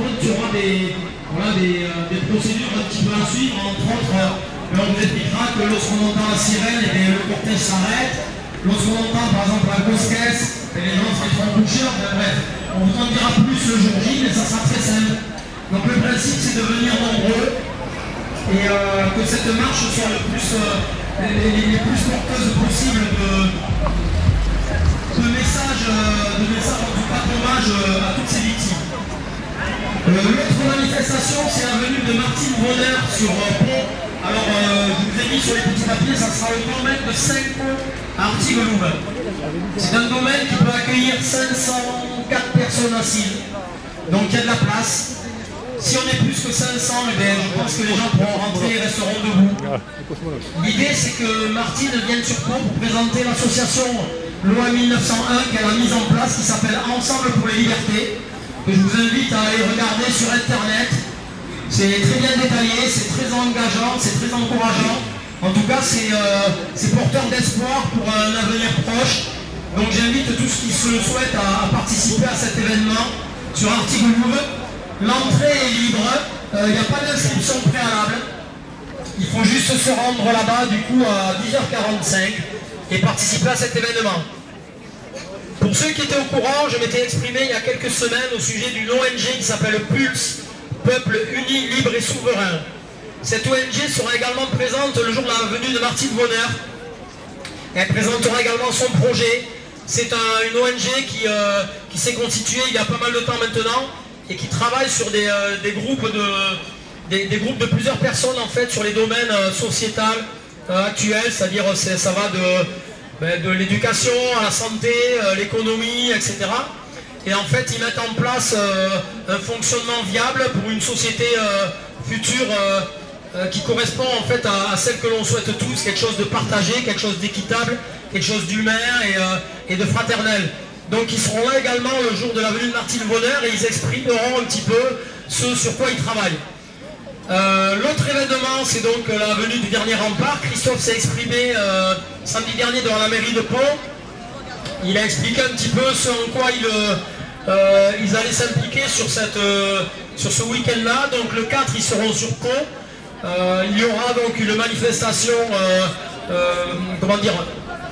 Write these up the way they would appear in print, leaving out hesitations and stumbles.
contre, il y aura des procédures un petit peu à suivre. Entre autres, on vous expliquera que lorsqu'on entend la sirène, le cortège s'arrête. Lorsqu'on entend par exemple la grosse caisse, les gens se mettront boucheurs. Bref, on vous en dira plus le jour J, mais ça sera très simple. Donc le principe, c'est de venir nombreux et que cette marche soit les plus porteuses possibles de messages, en tout cas d'hommage à toutes ces victimes. L'autre manifestation, c'est la venue de Martine Bonheur sur Pont. Alors, je vous ai mis sur les petits papiers, ça sera le domaine de 5 ponts à Artigues-Louvain. C'est un domaine qui peut accueillir 504 personnes assises. Donc il y a de la place. Si on est plus que 500, je pense que les gens pourront rentrer et resteront debout. L'idée, c'est que Martine vienne sur Pont pour présenter l'association Loi 1901 qu'elle a mise en place, qui s'appelle Ensemble pour les libertés, que je vous invite à aller regarder sur Internet. C'est très bien détaillé, c'est très engageant, c'est très encourageant. En tout cas, c'est porteur d'espoir pour un avenir proche. Donc j'invite tous ceux qui se souhaitent à participer à cet événement sur Artigues-Louvain. L'entrée est libre, il n'y a pas d'inscription préalable. Il faut juste se rendre là-bas du coup à 10h45 et participer à cet événement. Pour ceux qui étaient au courant, je m'étais exprimé il y a quelques semaines au sujet d'une ONG qui s'appelle Pulse, Peuple Uni, Libre et Souverain. Cette ONG sera également présente le jour de la venue de Martine Bonheur. Elle présentera également son projet. C'est une ONG qui s'est constituée il y a pas mal de temps maintenant et qui travaille sur des groupes de plusieurs personnes en fait sur les domaines sociétals actuels, c'est-à-dire ça va de l'éducation à la santé, l'économie, etc. Et en fait, ils mettent en place un fonctionnement viable pour une société future qui correspond en fait à celle que l'on souhaite tous, quelque chose de partagé, quelque chose d'équitable, quelque chose d'humain et de fraternel. Donc ils seront là également le jour de la venue de Martine Bonheur et ils exprimeront un petit peu ce sur quoi ils travaillent. L'autre événement, c'est donc la venue du dernier rempart. Christophe s'est exprimé samedi dernier devant la mairie de Pont. Il a expliqué un petit peu ce en quoi ils allaient s'impliquer sur ce week-end-là. Donc le 4, ils seront sur Pont. Il y aura donc une manifestation, comment dire,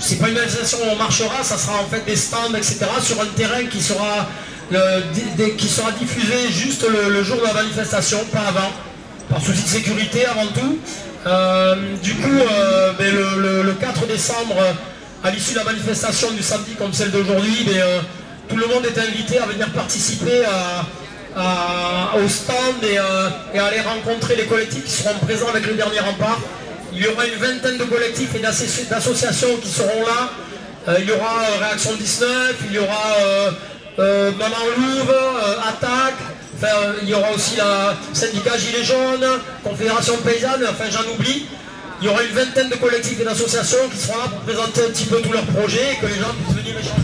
c'est pas une manifestation où on marchera, ça sera en fait des stands, etc. sur un terrain qui sera diffusé juste le jour de la manifestation, pas avant, par souci de sécurité avant tout. Du coup, le 4 décembre, à l'issue de la manifestation du samedi comme celle d'aujourd'hui, tout le monde est invité à venir participer au stand et à aller rencontrer les collectifs qui seront présents avec le dernier rempart. Il y aura une vingtaine de collectifs et d'associations qui seront là. Il y aura Réaction 19, il y aura Maman Louve, Attaque, enfin, il y aura aussi la syndicat Gilets jaunes, Confédération Paysanne, enfin j'en oublie. Il y aura une vingtaine de collectifs et d'associations qui seront là pour présenter un petit peu tous leurs projets et que les gens puissent venir échanger.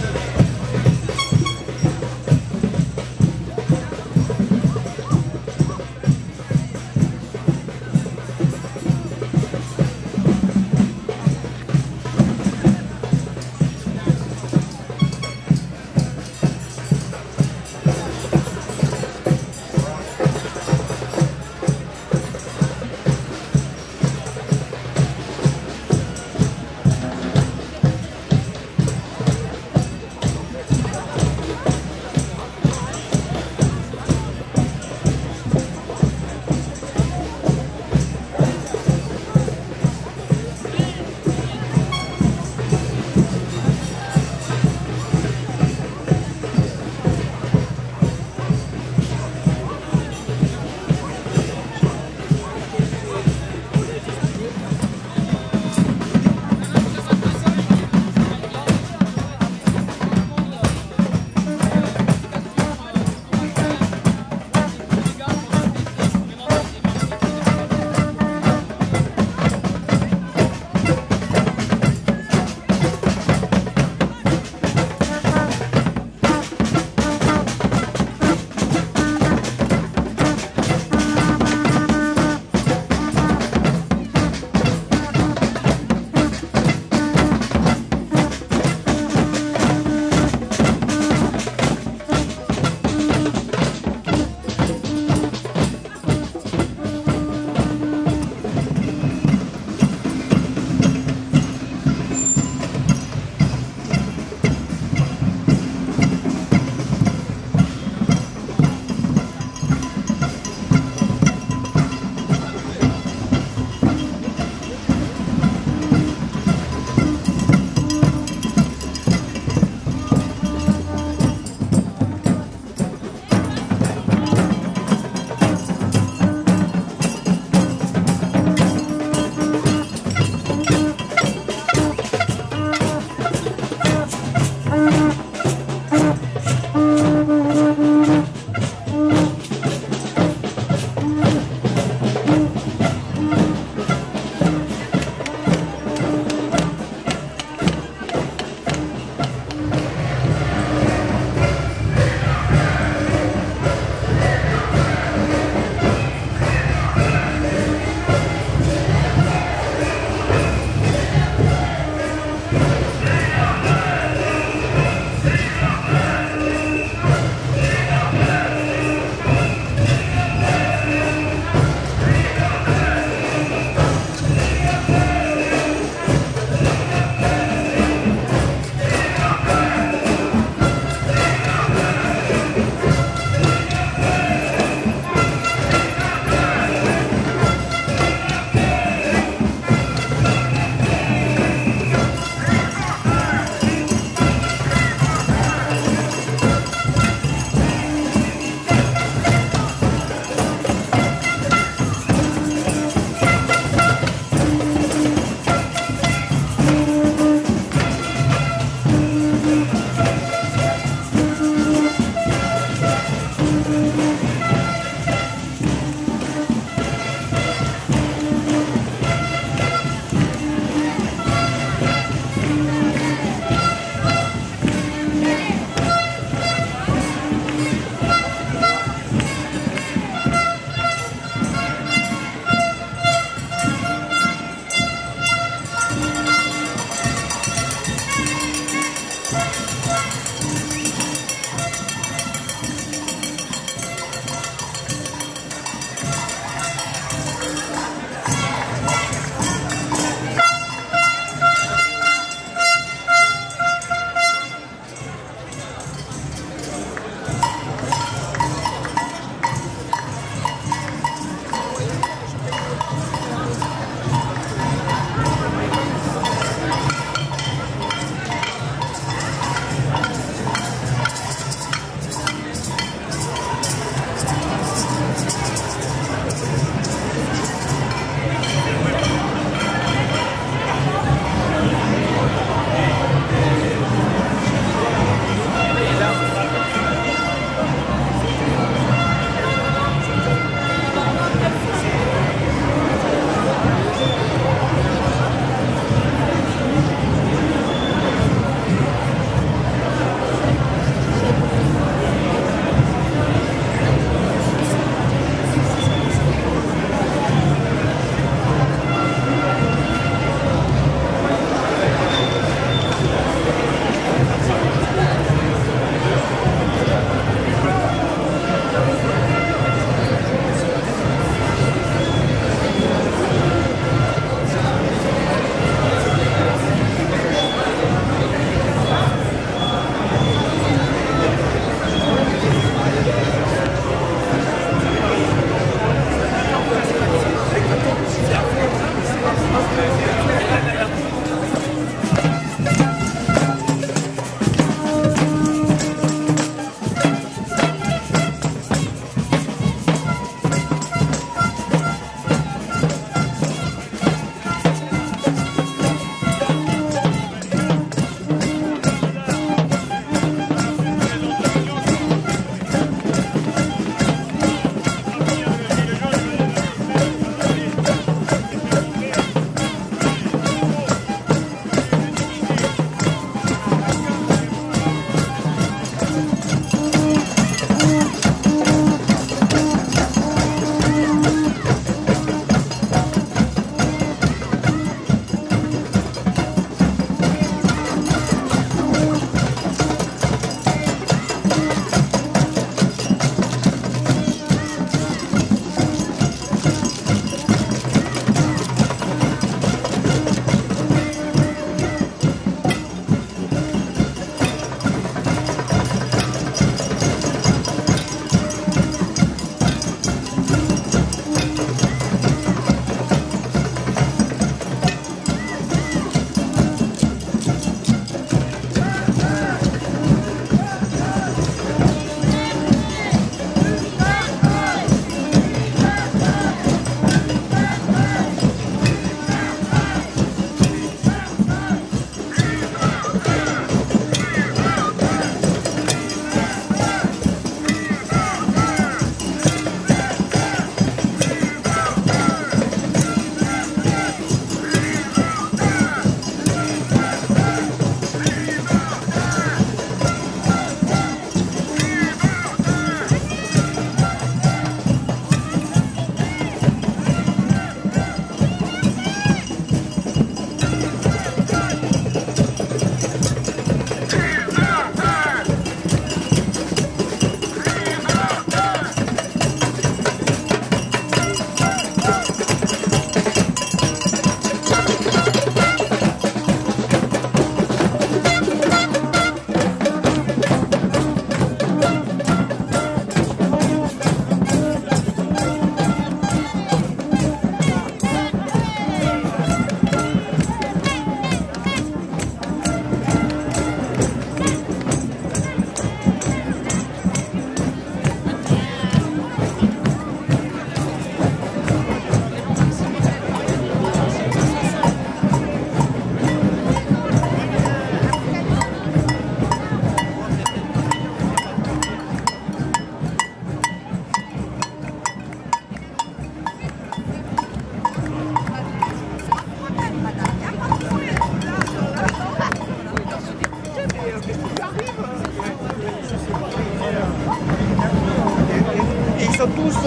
sont tous...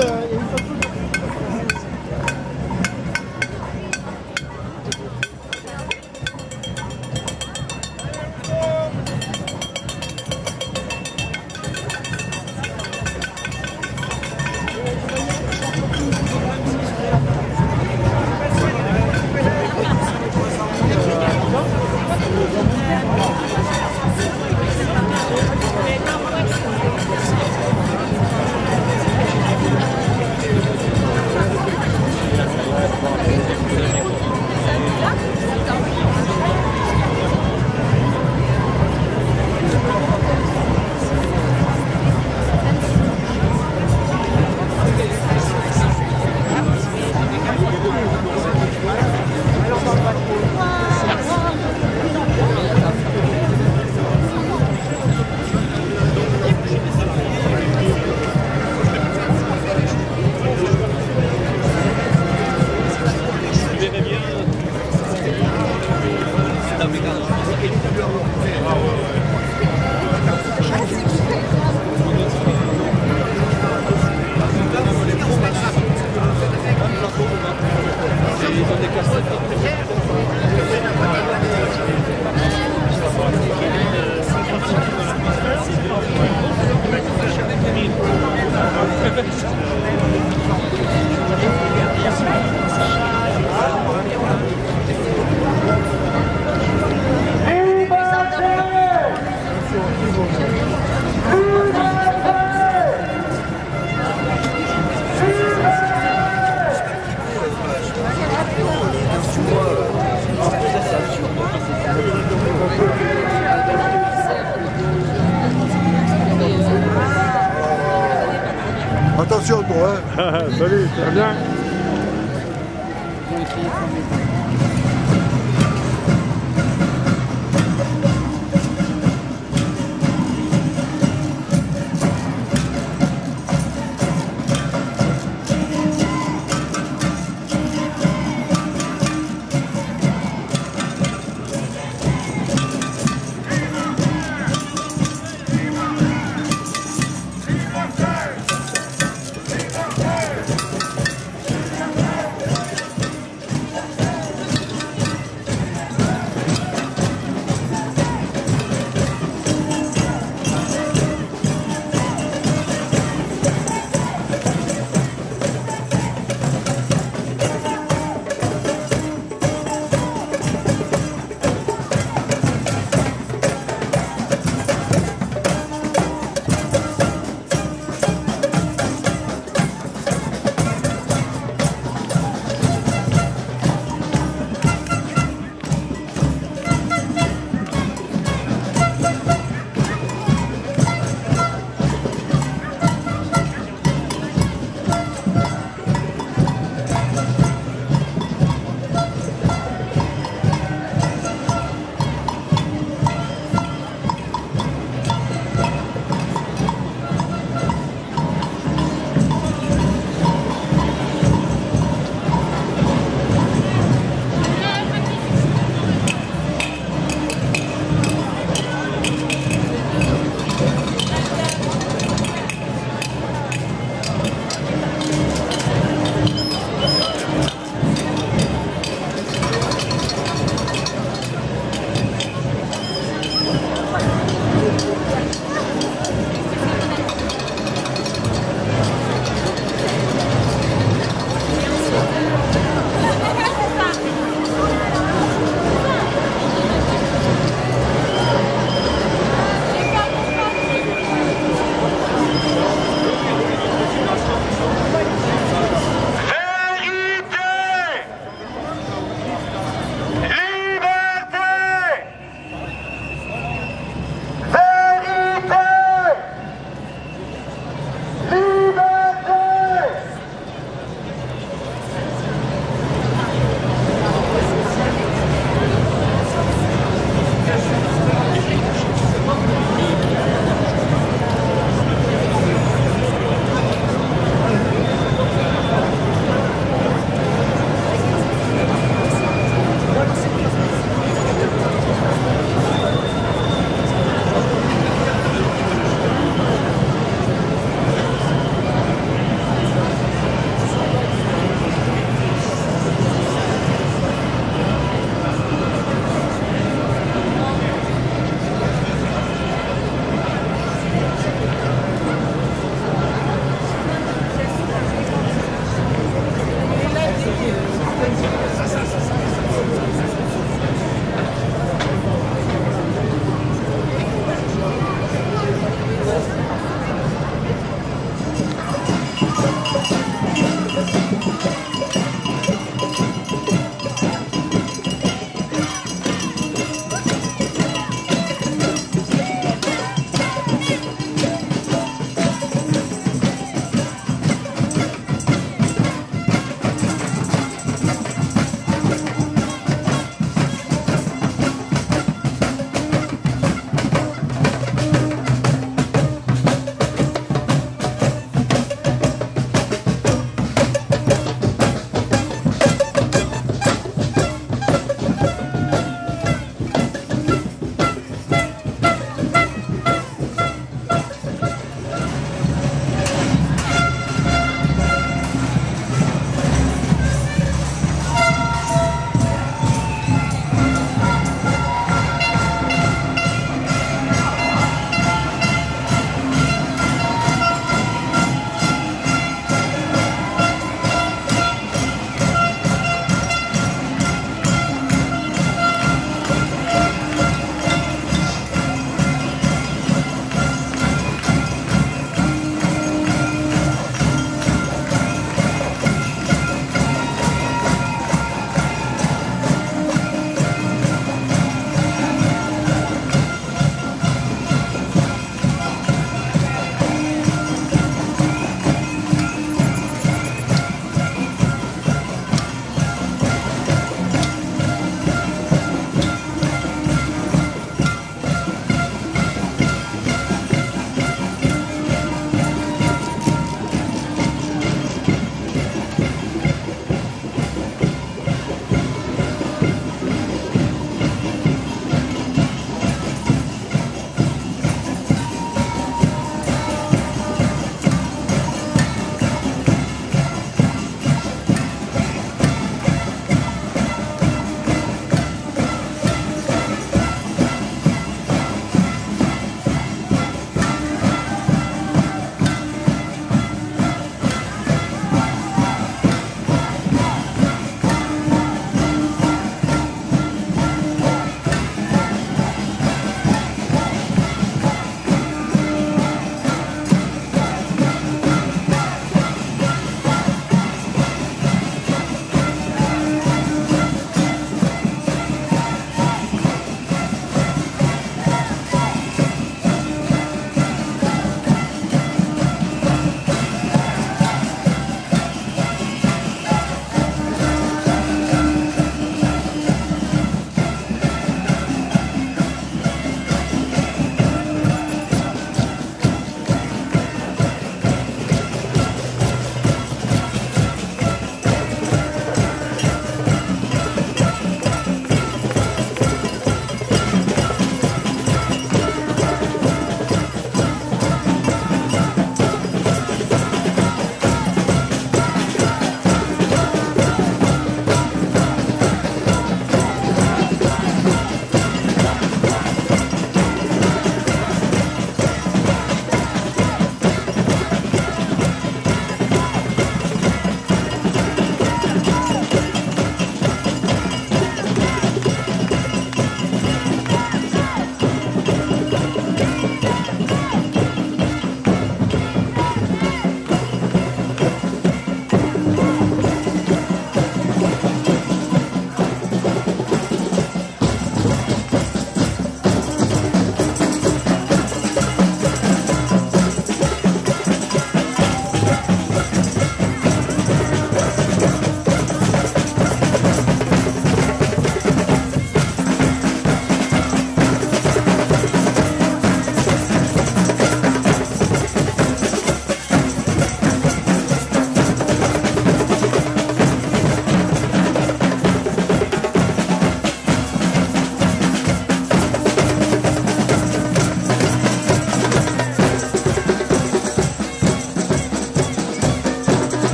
Attention toi, hein. Salut, ça va bien?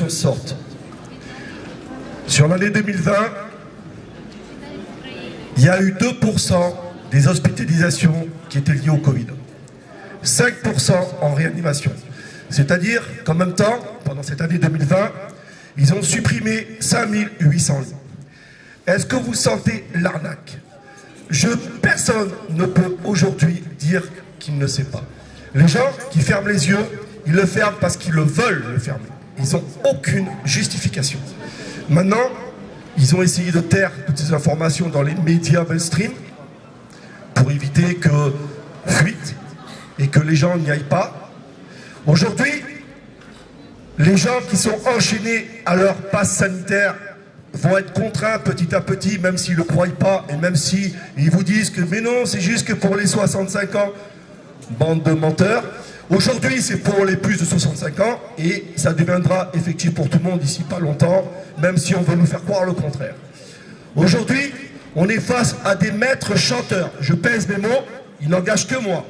recommandations sortent. Sur l'année 2020, il y a eu 2% des hospitalisations qui étaient liées au Covid. 5% en réanimation. C'est-à-dire qu'en même temps, pendant cette année 2020, ils ont supprimé 5800 lits. Est-ce que vous sentez l'arnaque? Personne ne peut aujourd'hui dire qu'il ne sait pas. Les gens qui ferment les yeux, ils le ferment parce qu'ils le veulent le fermer. Ils n'ont aucune justification. Maintenant, ils ont essayé de taire toutes ces informations dans les médias mainstream pour éviter que fuite et que les gens n'y aillent pas. Aujourd'hui, les gens qui sont enchaînés à leur passe sanitaire vont être contraints petit à petit, même s'ils ne le croient pas, et même s'ils vous disent que mais non, c'est juste que pour les 65 ans, bande de menteurs. Aujourd'hui, c'est pour les plus de 65 ans, et ça deviendra effectif pour tout le monde d'ici pas longtemps, même si on veut nous faire croire le contraire. Aujourd'hui, on est face à des maîtres chanteurs. Je pèse mes mots, ils n'engagent que moi.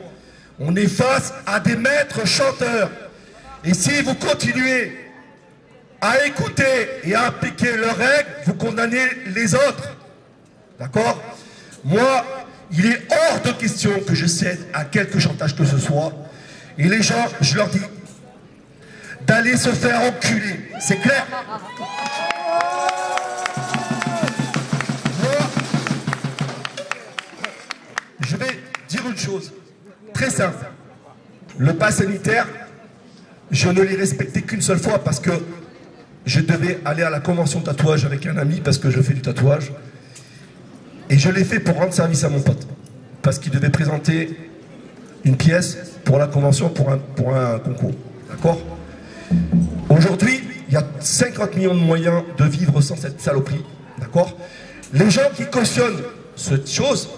On est face à des maîtres chanteurs. Et si vous continuez à écouter et à appliquer leurs règles, vous condamnez les autres. D'accord? Moi, il est hors de question que je cède à quelque chantage que ce soit. Et les gens, je leur dis d'aller se faire enculer. C'est clair? Moi, je vais dire une chose très simple. Le pass sanitaire, je ne l'ai respecté qu'une seule fois parce que je devais aller à la convention de tatouage avec un ami parce que je fais du tatouage. Et je l'ai fait pour rendre service à mon pote. Parce qu'il devait présenter une pièce pour la convention, pour un concours. D'accord? Aujourd'hui, il y a 50 millions de moyens de vivre sans cette saloperie. D'accord? Les gens qui cautionnent cette chose,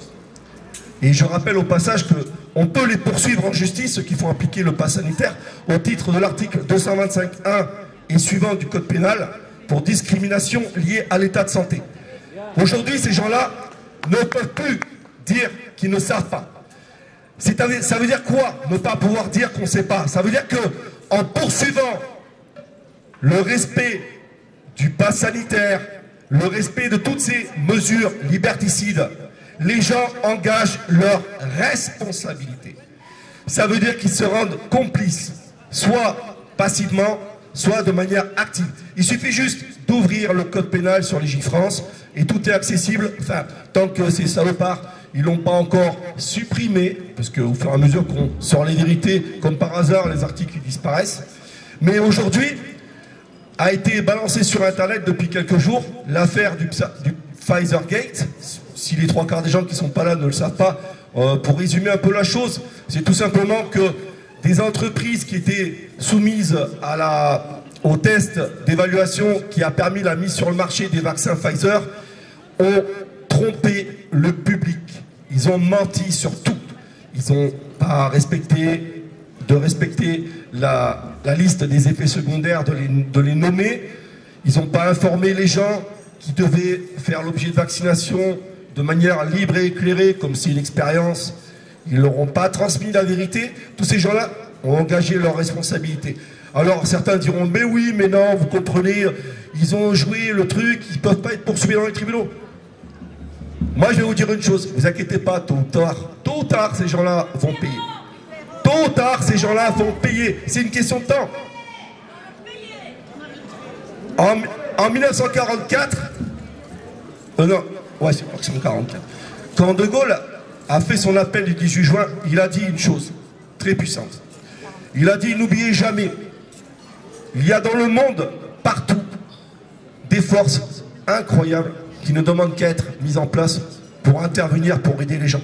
et je rappelle au passage qu'on peut les poursuivre en justice, ceux qui font appliquer le pass sanitaire, au titre de l'article 225.1 et suivant du code pénal, pour discrimination liée à l'état de santé. Aujourd'hui, ces gens-là ne peuvent plus dire qu'ils ne savent pas. Ça veut dire quoi, ne pas pouvoir dire qu'on ne sait pas? Ça veut dire que en poursuivant le respect du pass sanitaire, le respect de toutes ces mesures liberticides, les gens engagent leur responsabilité. Ça veut dire qu'ils se rendent complices, soit passivement, soit de manière active. Il suffit juste d'ouvrir le code pénal sur Légifrance et tout est accessible. Enfin, tant que ces salopards, ils l'ont pas encore supprimé, parce qu'au fur et à mesure qu'on sort les vérités, comme par hasard, les articles disparaissent. Mais aujourd'hui, a été balancé sur Internet depuis quelques jours l'affaire du Pfizergate. Si les 3/4 des gens qui ne sont pas là ne le savent pas, pour résumer un peu la chose, c'est tout simplement que des entreprises qui étaient soumises au test d'évaluation qui a permis la mise sur le marché des vaccins Pfizer ont trompé le public. Ils ont menti sur tout. Ils n'ont pas respecté la liste des effets secondaires, de les nommer. Ils n'ont pas informé les gens qui devaient faire l'objet de vaccination de manière libre et éclairée, comme c'est une expérience. Ils ne leur ont pas transmis la vérité. Tous ces gens-là ont engagé leur responsabilité. Alors certains diront, mais oui, mais non, vous comprenez, ils ont joué le truc, ils ne peuvent pas être poursuivis dans les tribunaux. Moi, je vais vous dire une chose, ne vous inquiétez pas, tôt ou tard, ces gens-là vont payer. Tôt ou tard, ces gens-là vont payer. C'est une question de temps. En 1944, non, ouais, c'est 1944. Quand De Gaulle a fait son appel du 18 juin, il a dit une chose très puissante. Il a dit, n'oubliez jamais, il y a dans le monde, partout, des forces incroyables qui ne demandent qu'à être mises en place pour intervenir, pour aider les gens.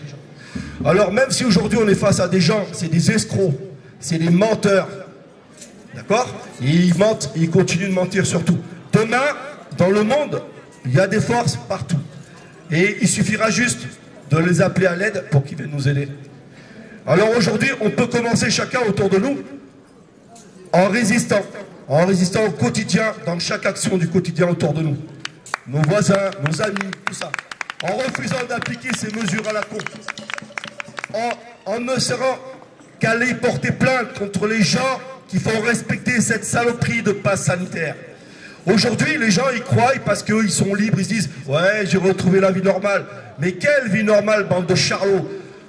Alors même si aujourd'hui on est face à des gens, c'est des escrocs, c'est des menteurs, d'accord? Ils mentent, ils continuent de mentir surtout. Demain, dans le monde, il y a des forces partout. Et il suffira juste de les appeler à l'aide pour qu'ils viennent nous aider. Alors aujourd'hui, on peut commencer chacun autour de nous en résistant au quotidien, dans chaque action du quotidien autour de nous. Nos voisins, nos amis, tout ça. En refusant d'appliquer ces mesures à la con. En ne serant qu'aller porter plainte contre les gens qui font respecter cette saloperie de passe sanitaire. Aujourd'hui, les gens, ils croient parce qu'ils sont libres, ils se disent « Ouais, j'ai retrouvé la vie normale ». Mais quelle vie normale, bande de charlots?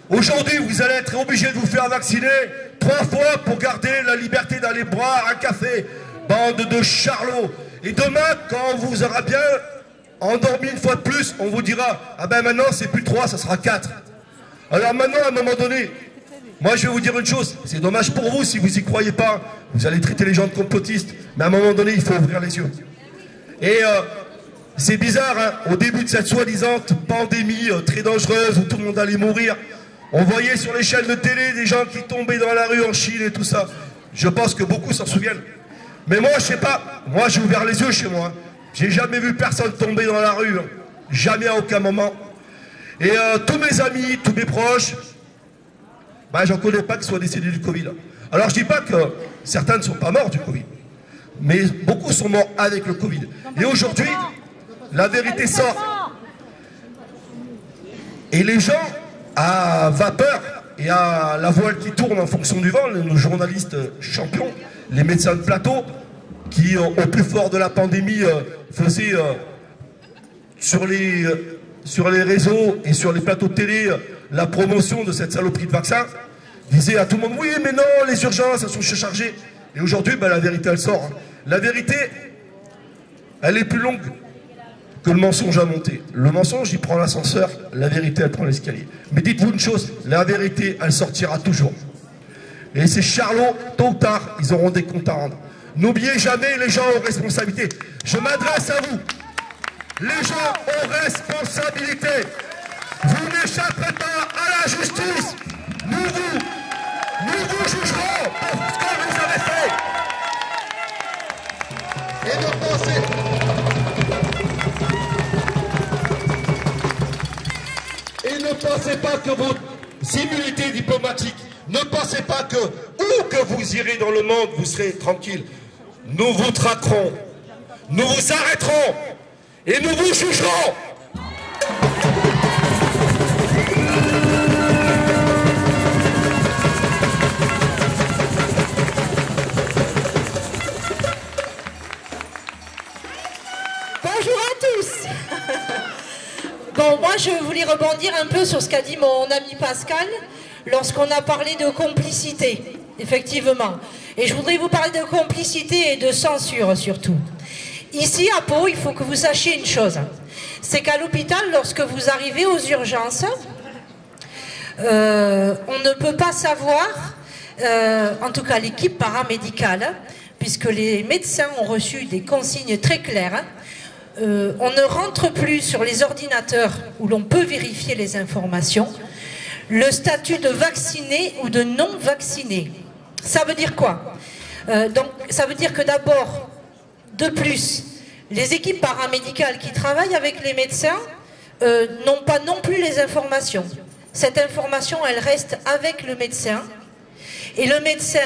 Aujourd'hui, vous allez être obligé de vous faire vacciner 3 fois pour garder la liberté d'aller boire un café. Bande de charlots. Et demain, quand on vous aura bien endormi une fois de plus, on vous dira « Ah ben maintenant, c'est plus 3, ça sera 4 ». Alors maintenant, à un moment donné, moi je vais vous dire une chose, c'est dommage pour vous si vous n'y croyez pas, vous allez traiter les gens de complotistes, mais à un moment donné, il faut ouvrir les yeux. Et c'est bizarre, hein, au début de cette soi-disant pandémie très dangereuse où tout le monde allait mourir, on voyait sur les chaînes de télé des gens qui tombaient dans la rue en Chine et tout ça. Je pense que beaucoup s'en souviennent. Mais moi, je sais pas, moi j'ai ouvert les yeux chez moi. Hein. J'ai jamais vu personne tomber dans la rue, hein. Jamais à aucun moment. Et tous mes amis, tous mes proches, ben, j'en connais pas qui soient décédés du Covid. Alors je dis pas que certains ne sont pas morts du Covid, mais beaucoup sont morts avec le Covid. Et aujourd'hui, la vérité sort. Et les gens, à vapeur et à la voile qui tourne en fonction du vent, nos journalistes champions, les médecins de plateau, qui au plus fort de la pandémie faisaient sur les réseaux et sur les plateaux de télé la promotion de cette saloperie de vaccin, disaient à tout le monde, oui mais non, les urgences elles sont surchargées. Et aujourd'hui, ben, la vérité elle sort. Hein. La vérité, elle est plus longue que le mensonge à monter. Le mensonge, il prend l'ascenseur, la vérité, elle prend l'escalier. Mais dites-vous une chose, la vérité, elle sortira toujours. Et ces charlots, tôt ou tard, ils auront des comptes à rendre. N'oubliez jamais les gens aux responsabilités. Je m'adresse à vous. Les gens aux responsabilités. Vous n'échapperez pas à la justice. Nous vous jugerons pour ce que vous avez fait. Et ne pensez pas que votre immunité diplomatique, ne pensez pas que où que vous irez dans le monde, vous serez tranquille. Nous vous traquerons, nous vous arrêterons et nous vous jugerons. Bonjour à tous. Bon, moi je voulais rebondir un peu sur ce qu'a dit mon ami Pascal lorsqu'on a parlé de complicité, effectivement. Et je voudrais vous parler de complicité et de censure surtout. Ici à Pau, il faut que vous sachiez une chose. C'est qu'à l'hôpital, lorsque vous arrivez aux urgences, on ne peut pas savoir, en tout cas l'équipe paramédicale, puisque les médecins ont reçu des consignes très claires, on ne rentre plus sur les ordinateurs où l'on peut vérifier les informations, le statut de vacciné ou de non vacciné. Ça veut dire quoi? Donc, ça veut dire que d'abord, de plus, les équipes paramédicales qui travaillent avec les médecins n'ont pas non plus les informations. Cette information, elle reste avec le médecin. Et le médecin,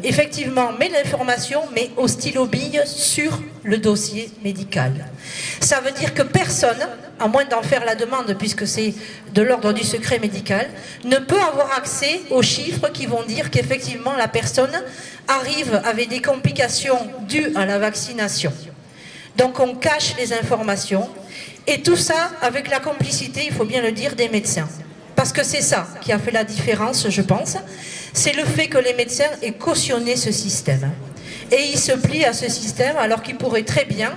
effectivement, met l'information, mais au stylo-bille sur le dossier médical. Ça veut dire que personne, à moins d'en faire la demande, puisque c'est de l'ordre du secret médical, ne peut avoir accès aux chiffres qui vont dire qu'effectivement la personne arrive avec des complications dues à la vaccination. Donc on cache les informations, et tout ça avec la complicité, il faut bien le dire, des médecins. Parce que c'est ça qui a fait la différence, je pense. C'est le fait que les médecins aient cautionné ce système. Et ils se plient à ce système alors qu'ils pourraient très bien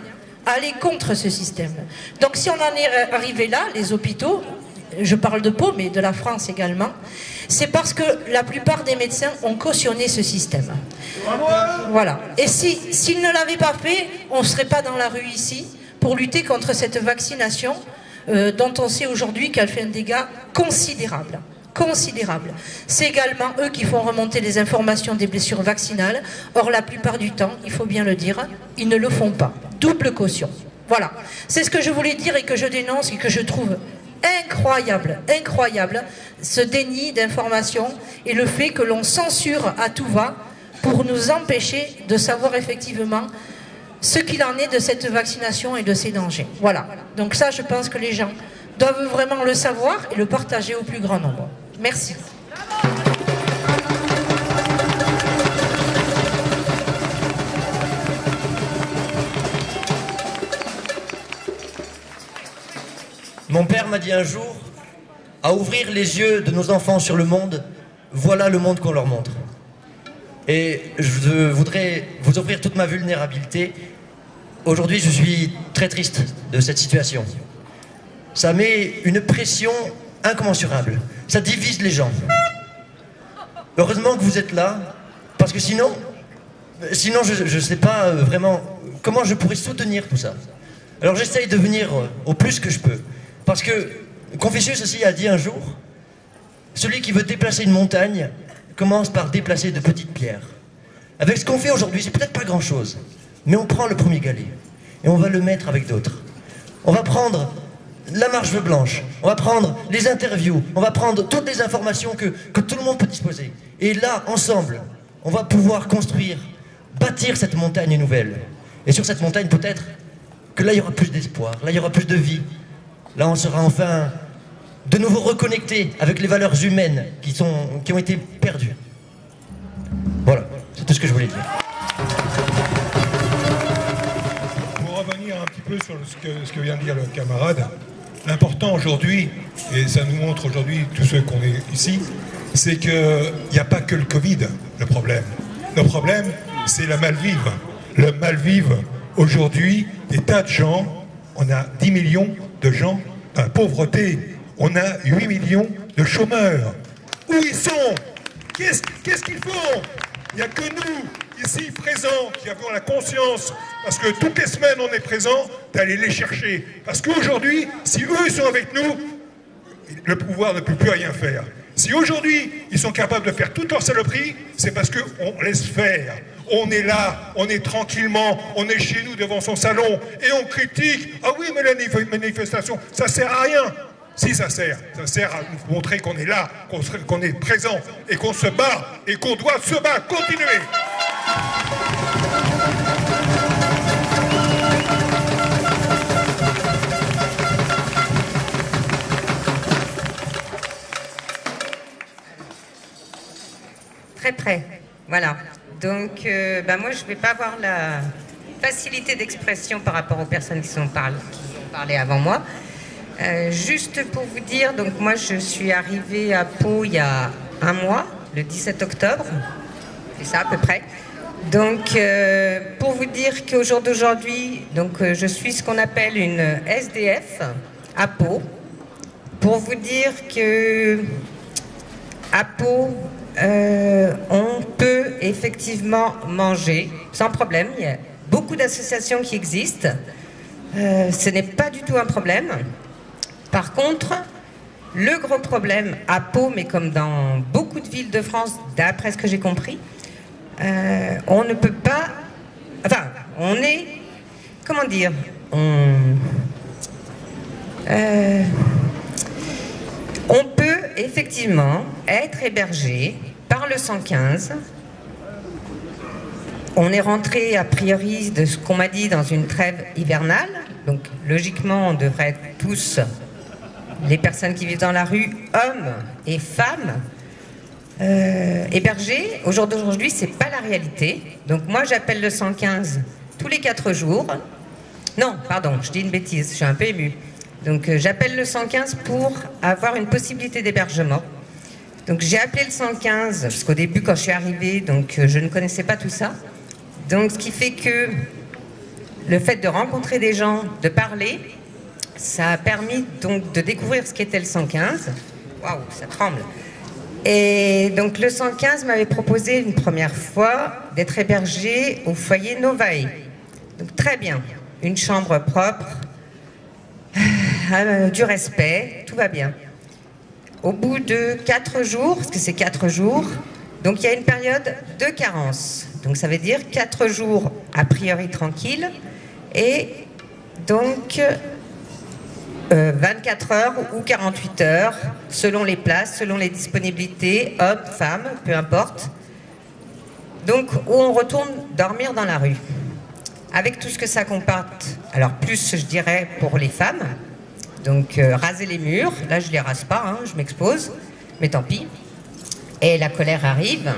aller contre ce système. Donc si on en est arrivé là, les hôpitaux, je parle de Pau, mais de la France également, c'est parce que la plupart des médecins ont cautionné ce système. Voilà. Et s'ils ne l'avaient pas fait, on ne serait pas dans la rue ici pour lutter contre cette vaccination dont on sait aujourd'hui qu'elle fait un dégât considérable. Considérable. C'est également eux qui font remonter les informations des blessures vaccinales. Or, la plupart du temps, il faut bien le dire, ils ne le font pas. Double caution. Voilà. C'est ce que je voulais dire et que je dénonce et que je trouve incroyable, incroyable, ce déni d'information et le fait que l'on censure à tout va pour nous empêcher de savoir effectivement ce qu'il en est de cette vaccination et de ses dangers. Voilà. Donc ça, je pense que les gens doivent vraiment le savoir et le partager au plus grand nombre. Merci. Mon père m'a dit un jour, à ouvrir les yeux de nos enfants sur le monde, voilà le monde qu'on leur montre. Et je voudrais vous offrir toute ma vulnérabilité. Aujourd'hui, je suis très triste de cette situation. Ça met une pression incommensurable. Ça divise les gens. Heureusement que vous êtes là, parce que sinon je ne sais pas vraiment comment je pourrais soutenir tout ça. Alors j'essaye de venir au plus que je peux. Parce que Confucius aussi a dit un jour, celui qui veut déplacer une montagne commence par déplacer de petites pierres. Avec ce qu'on fait aujourd'hui, c'est peut-être pas grand-chose, mais on prend le premier galet et on va le mettre avec d'autres. On va prendre la marche blanche, on va prendre les interviews, on va prendre toutes les informations que tout le monde peut disposer. Et là, ensemble, on va pouvoir construire, bâtir cette montagne nouvelle. Et sur cette montagne, peut-être que là, il y aura plus d'espoir, là, il y aura plus de vie. Là, on sera enfin de nouveau reconnecté avec les valeurs humaines qui ont été perdues. Voilà, c'est tout ce que je voulais dire. Pour revenir un petit peu sur ce que vient de dire le camarade, l'important aujourd'hui, et ça nous montre aujourd'hui tous ceux qu'on est ici, c'est qu'il n'y a pas que le Covid, le problème. Le problème, c'est la malvivre. Le malvivre, aujourd'hui, des tas de gens, on a 10 millions de gens dans la pauvreté, on a 8 millions de chômeurs. Où ils sont? Qu'est-ce qu'ils font? Il n'y a que nous, ici présents, qui avons la conscience, parce que toutes les semaines on est présents, d'aller les chercher. Parce qu'aujourd'hui, si eux ils sont avec nous, le pouvoir ne peut plus rien faire. Si aujourd'hui ils sont capables de faire toute leur saloperie, c'est parce qu'on laisse faire. On est là, on est tranquillement, on est chez nous devant son salon et on critique. Ah oui, mais la manifestation, ça sert à rien. Si ça sert à nous montrer qu'on est là, qu'on est présent et qu'on se bat et qu'on doit se battre, continuer. Très près, voilà. Donc, moi, je ne vais pas avoir la facilité d'expression par rapport aux personnes qui ont parlé avant moi. Juste pour vous dire, donc moi, je suis arrivée à Pau il y a un mois, le 17 octobre. C'est ça, à peu près. Donc, pour vous dire qu'au jour d'aujourd'hui, je suis ce qu'on appelle une SDF à Pau. Pour vous dire que à Pau, on peut effectivement manger sans problème. Il y a beaucoup d'associations qui existent. Ce n'est pas du tout un problème. Par contre, le gros problème à Pau, mais comme dans beaucoup de villes de France, d'après ce que j'ai compris, on ne peut pas... Enfin, on est... Comment dire on peut effectivement être hébergé par le 115. On est rentré a priori de ce qu'on m'a dit dans une trêve hivernale. Donc logiquement, on devrait être tous, les personnes qui vivent dans la rue, hommes et femmes, hébergés. Au jour d'aujourd'hui, c'est pas la réalité. Donc moi, j'appelle le 115 tous les 4 jours. Non, pardon, je dis une bêtise, je suis un peu émue. Donc j'appelle le 115 pour avoir une possibilité d'hébergement. Donc j'ai appelé le 115, parce qu'au début quand je suis arrivée, je ne connaissais pas tout ça. Donc ce qui fait que le fait de rencontrer des gens, de parler, ça a permis donc de découvrir ce qu'était le 115. Waouh, ça tremble. Et donc le 115 m'avait proposé une première fois d'être hébergé au foyer Novae. Donc très bien, une chambre propre, du respect, tout va bien. Au bout de 4 jours, parce que c'est 4 jours, donc il y a une période de carence. Donc ça veut dire 4 jours a priori tranquilles et donc 24 heures ou 48 heures selon les places, selon les disponibilités, hommes, femmes, peu importe. Donc où on retourne dormir dans la rue. Avec tout ce que ça comporte, alors plus je dirais pour les femmes, donc raser les murs, là je les rase pas, hein, je m'expose, mais tant pis. Et la colère arrive.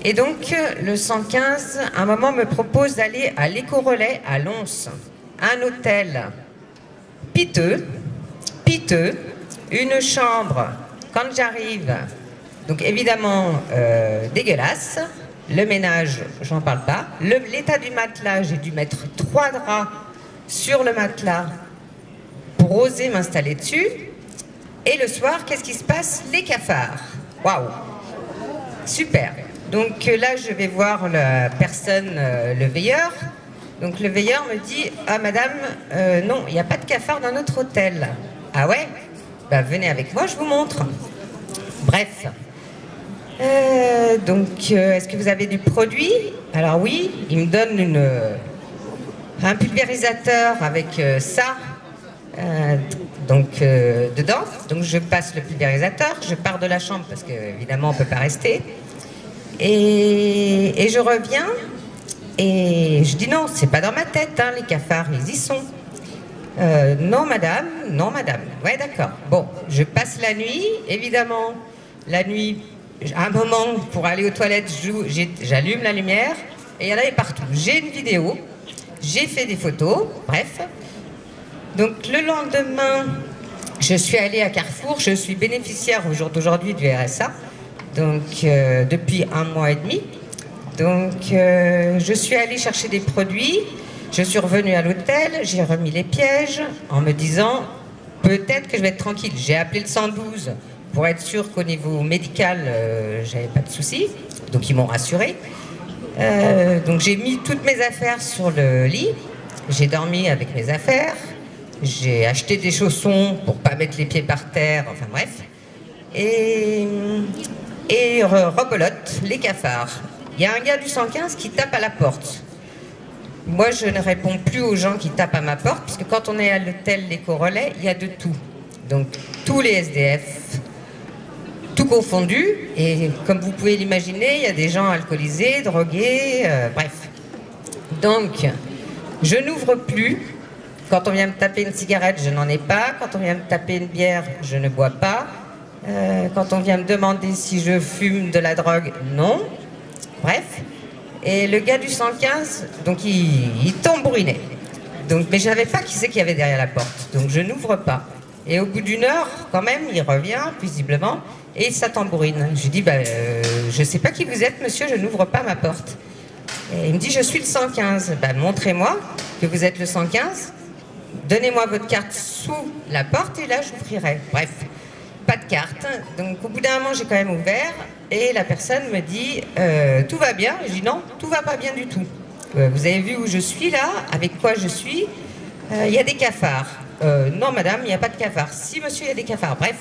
Et donc le 115, à un moment, me propose d'aller à l'Éco-Relais à Lons, un hôtel piteux, miteux, une chambre, quand j'arrive, donc évidemment dégueulasse, le ménage, j'en parle pas, l'état du matelas, j'ai dû mettre 3 draps sur le matelas pour oser m'installer dessus, et le soir, qu'est-ce qui se passe? Les cafards. Waouh! Super. Donc là, je vais voir la personne, le veilleur. Donc le veilleur me dit « Ah madame, non, il n'y a pas de cafard dans notre hôtel. » Ah ouais? Ben, venez avec moi, je vous montre. Bref. Donc, est-ce que vous avez du produit? Alors oui, il me donne un pulvérisateur avec ça. Dedans, donc je passe le pulvérisateur, je pars de la chambre parce que évidemment on peut pas rester, et je reviens et je dis non, c'est pas dans ma tête, hein, les cafards ils y sont. Non madame, ouais d'accord. Bon, je passe la nuit, évidemment la nuit, à un moment pour aller aux toilettes, j'allume la lumière et il y en avait partout. J'ai une vidéo, j'ai fait des photos, bref. Donc le lendemain, je suis allée à Carrefour, je suis bénéficiaire au jour d'aujourd'hui du RSA, donc depuis 1 mois et demi. Donc je suis allée chercher des produits, je suis revenue à l'hôtel, j'ai remis les pièges en me disant peut-être que je vais être tranquille. J'ai appelé le 112 pour être sûr qu'au niveau médical, j'avais pas de soucis, donc ils m'ont rassurée. Donc j'ai mis toutes mes affaires sur le lit, j'ai dormi avec mes affaires. J'ai acheté des chaussons pour pas mettre les pieds par terre, enfin bref. Et rebelote, les cafards. Il y a un gars du 115 qui tape à la porte. Moi, je ne réponds plus aux gens qui tapent à ma porte, puisque quand on est à l'hôtel l'Éco-Relais, il y a de tout. Donc, tous les SDF, tout confondu. Et comme vous pouvez l'imaginer, il y a des gens alcoolisés, drogués, bref. Donc, je n'ouvre plus. Quand on vient me taper une cigarette, je n'en ai pas. Quand on vient me taper une bière, je ne bois pas. Quand on vient me demander si je fume de la drogue, non. Bref. Et le gars du 115, donc il tambourinait. Donc, mais je ne savais pas qui c'est qu'il y avait derrière la porte. Donc je n'ouvre pas. Et au bout d'1 heure, quand même, il revient, visiblement, et ça tambourine. Je lui dis, je ne sais pas qui vous êtes, monsieur, je n'ouvre pas ma porte. Et il me dit, je suis le 115. Montrez-moi que vous êtes le 115. Donnez-moi votre carte sous la porte et là j'ouvrirai. Bref, pas de carte. Donc au bout d'un moment j'ai quand même ouvert et la personne me dit tout va bien. Je dis non, tout va pas bien du tout. Vous avez vu où je suis là? Avec quoi je suis? Il y a des cafards. Non madame, il n'y a pas de cafards. Si monsieur, il y a des cafards. Bref,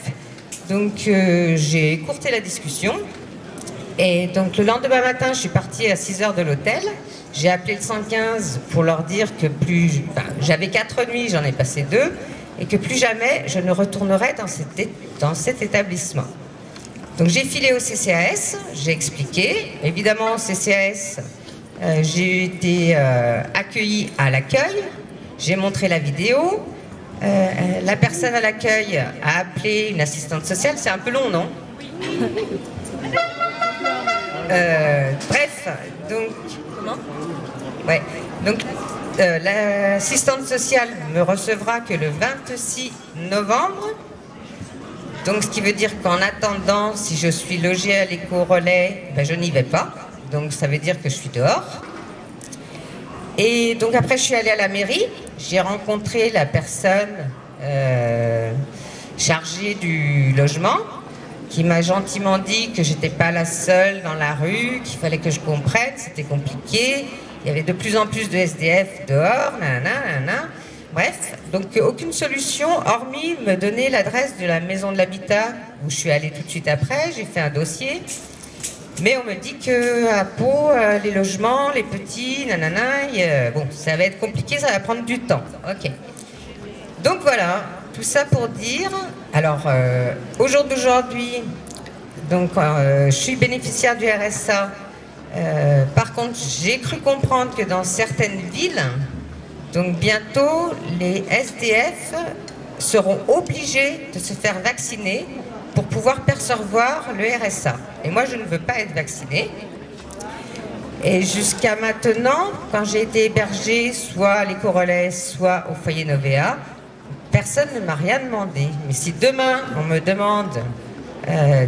donc j'ai écourté la discussion. Et donc le lendemain matin, je suis partie à 6h de l'hôtel. J'ai appelé le 115 pour leur dire que j'avais 4 nuits, j'en ai passé 2, et que plus jamais je ne retournerai dans cet établissement. Donc j'ai filé au CCAS, j'ai expliqué. Évidemment, au CCAS, j'ai été accueillie à l'accueil, j'ai montré la vidéo. La personne à l'accueil a appelé une assistante sociale, c'est un peu long, non? Bref, donc... Comment? Ouais, donc l'assistante sociale me recevra que le 26 novembre. Donc ce qui veut dire qu'en attendant, si je suis logée à l'Éco-Relais, je n'y vais pas. Donc ça veut dire que je suis dehors. Et donc après je suis allée à la mairie, j'ai rencontré la personne chargée du logement, qui m'a gentiment dit que j'étais pas la seule dans la rue, qu'il fallait que je comprenne, c'était compliqué, il y avait de plus en plus de SDF dehors, nanana. Bref, donc aucune solution hormis me donner l'adresse de la maison de l'habitat où je suis allée tout de suite après, j'ai fait un dossier, mais on me dit que à Pau, les logements, les petits, nanana, bon, ça va être compliqué, ça va prendre du temps. Ok. Donc voilà, tout ça pour dire, alors au jour d'aujourd'hui, donc je suis bénéficiaire du RSA. Par contre, j'ai cru comprendre que dans certaines villes, donc bientôt, les SDF seront obligés de se faire vacciner pour pouvoir percevoir le RSA. Et moi, je ne veux pas être vaccinée. Et jusqu'à maintenant, quand j'ai été hébergée, soit à l'Éco-Relais, soit au foyer Novea, personne ne m'a rien demandé. Mais si demain, on me demande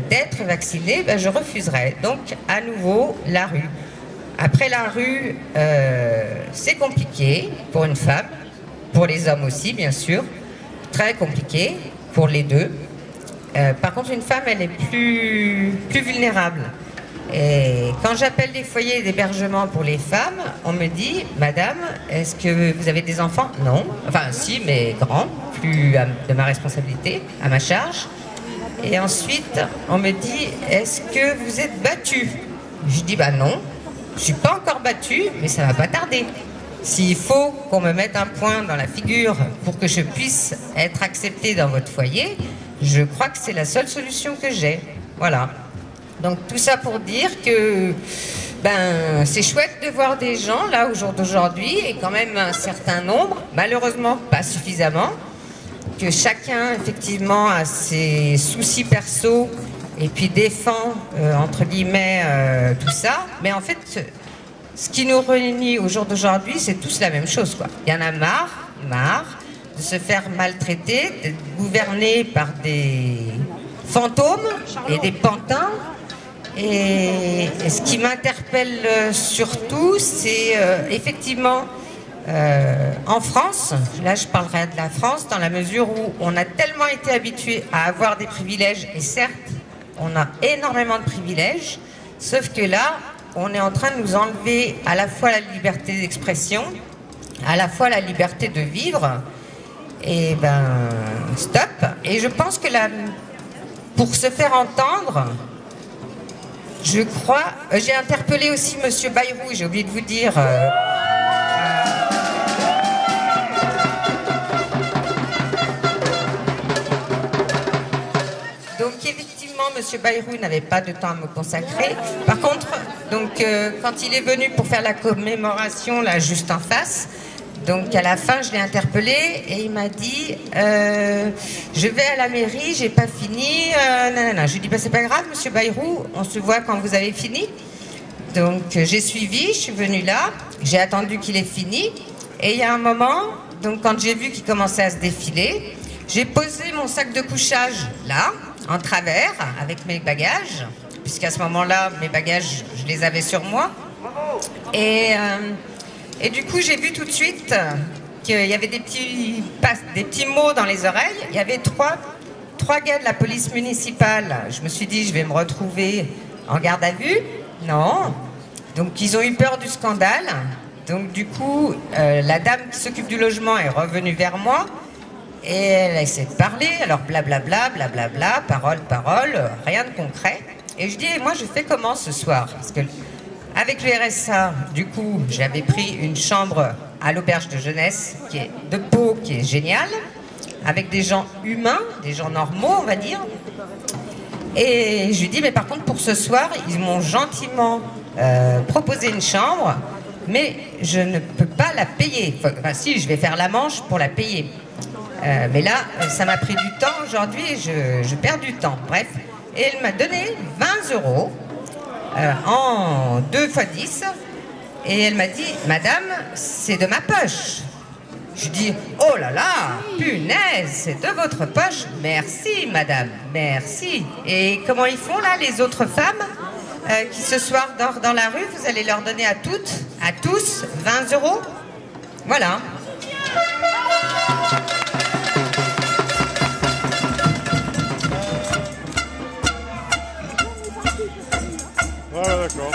d'être vaccinée, ben, je refuserai. Donc, à nouveau, la rue. Après la rue, c'est compliqué pour une femme, pour les hommes aussi, bien sûr. Très compliqué pour les deux. Par contre, une femme, elle est plus vulnérable. Et quand j'appelle les foyers d'hébergement pour les femmes, on me dit, Madame, est-ce que vous avez des enfants? Non. Enfin, si, mais grands, plus de ma responsabilité, à ma charge. Et ensuite, on me dit, est-ce que vous êtes battue? Je dis, bah non, je ne suis pas encore battue, mais ça ne va pas tarder. S'il faut qu'on me mette un point dans la figure pour que je puisse être acceptée dans votre foyer, je crois que c'est la seule solution que j'ai. Voilà. Donc tout ça pour dire que ben, c'est chouette de voir des gens là au jour d'aujourd'hui, et quand même un certain nombre, malheureusement pas suffisamment, que chacun effectivement a ses soucis perso et puis défend entre guillemets tout ça. Mais en fait, ce qui nous réunit au jour d'aujourd'hui, c'est tous la même chose, quoi. Il y en a marre de se faire maltraiter, d'être gouverné par des fantômes et des pantins. Et ce qui m'interpelle surtout, c'est effectivement en France, là je parlerai de la France, dans la mesure où on a tellement été habitué à avoir des privilèges, et certes, on a énormément de privilèges, sauf que là, on est en train de nous enlever à la fois la liberté d'expression, à la fois la liberté de vivre, et ben stop. Et je pense que pour se faire entendre, je crois, j'ai interpellé aussi Monsieur Bayrou, j'ai oublié de vous dire. Donc effectivement, Monsieur Bayrou n'avait pas de temps à me consacrer. Par contre, donc quand il est venu pour faire la commémoration là juste en face, donc à la fin je l'ai interpellé et il m'a dit je vais à la mairie, j'ai pas fini. Nanana. Je lui ai dit bah, c'est pas grave Monsieur Bayrou, on se voit quand vous avez fini. Donc j'ai suivi, je suis venue là, j'ai attendu qu'il ait fini, et il y a un moment, donc quand j'ai vu qu'il commençait à se défiler, j'ai posé mon sac de couchage là, en travers, avec mes bagages, puisqu'à ce moment-là, mes bagages, je les avais sur moi. Et du coup, j'ai vu tout de suite qu'il y avait des petits mots dans les oreilles. Il y avait trois gars de la police municipale. Je me suis dit, je vais me retrouver en garde à vue. Non. Donc, ils ont eu peur du scandale. Donc, du coup, la dame qui s'occupe du logement est revenue vers moi. Et elle a essayé de parler, alors blablabla, blablabla, parole, rien de concret. Et je dis, moi je fais comment ce soir? Parce que avec le RSA, du coup, j'avais pris une chambre à l'auberge de jeunesse de Pau, qui est géniale, avec des gens humains, des gens normaux, on va dire. Et je lui dis, mais par contre pour ce soir, ils m'ont gentiment proposé une chambre, mais je ne peux pas la payer. Enfin si, je vais faire la manche pour la payer. Mais là, ça m'a pris du temps aujourd'hui et je perds du temps. Bref, et elle m'a donné 20 € en 2 x 10. Et elle m'a dit, Madame, c'est de ma poche. Je dis, oh là là, punaise, c'est de votre poche. Merci, Madame, merci. Et comment ils font là, les autres femmes qui ce soir dorment dans la rue? Vous allez leur donner à toutes, à tous, 20 €? Voilà. Voilà, d'accord.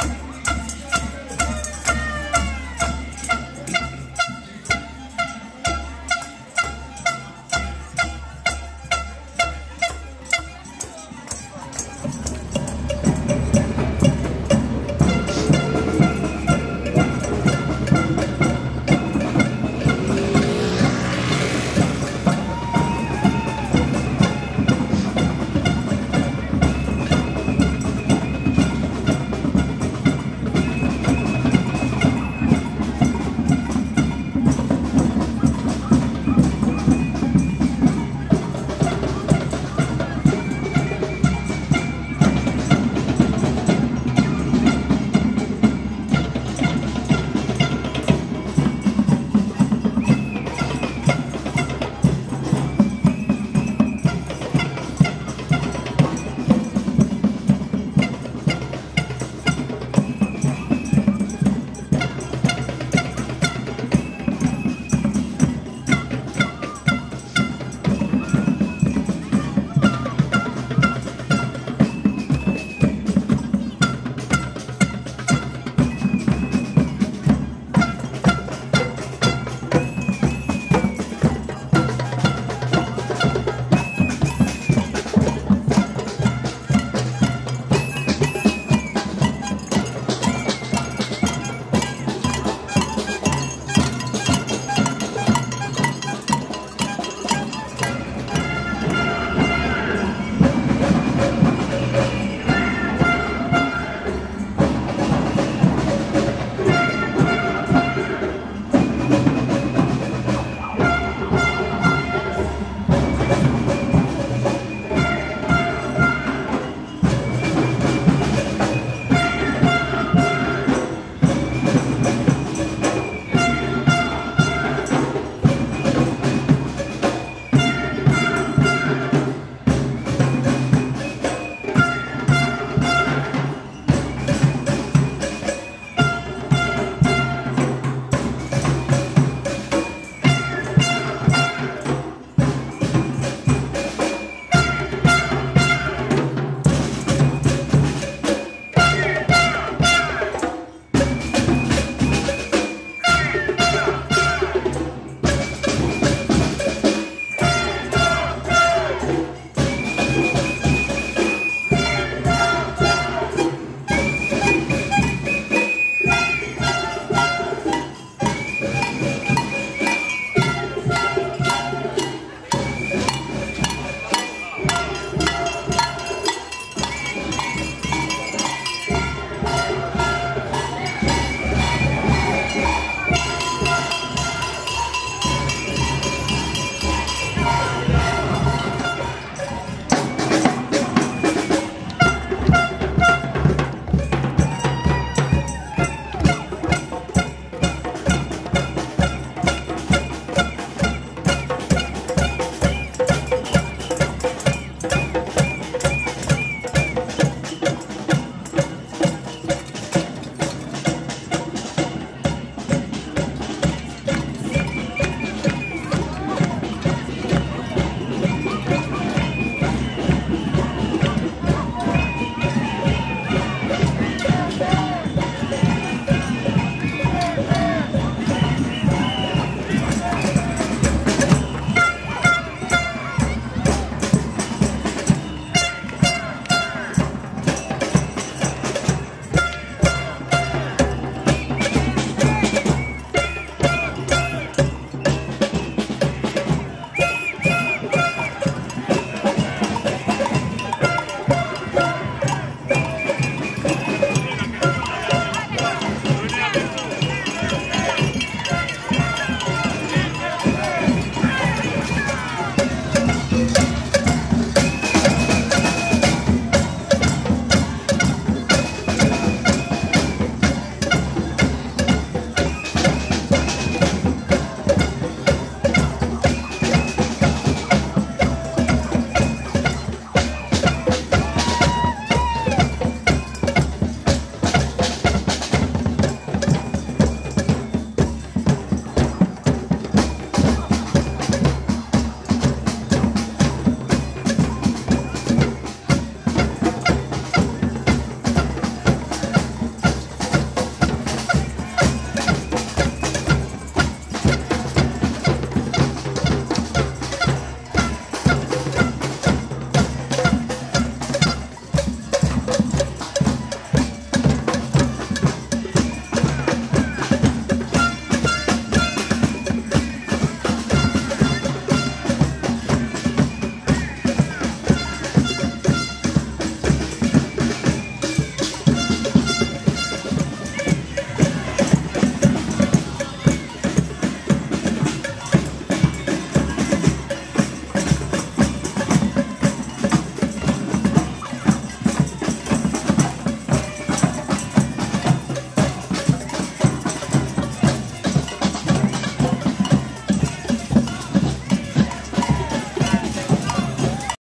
Thank you.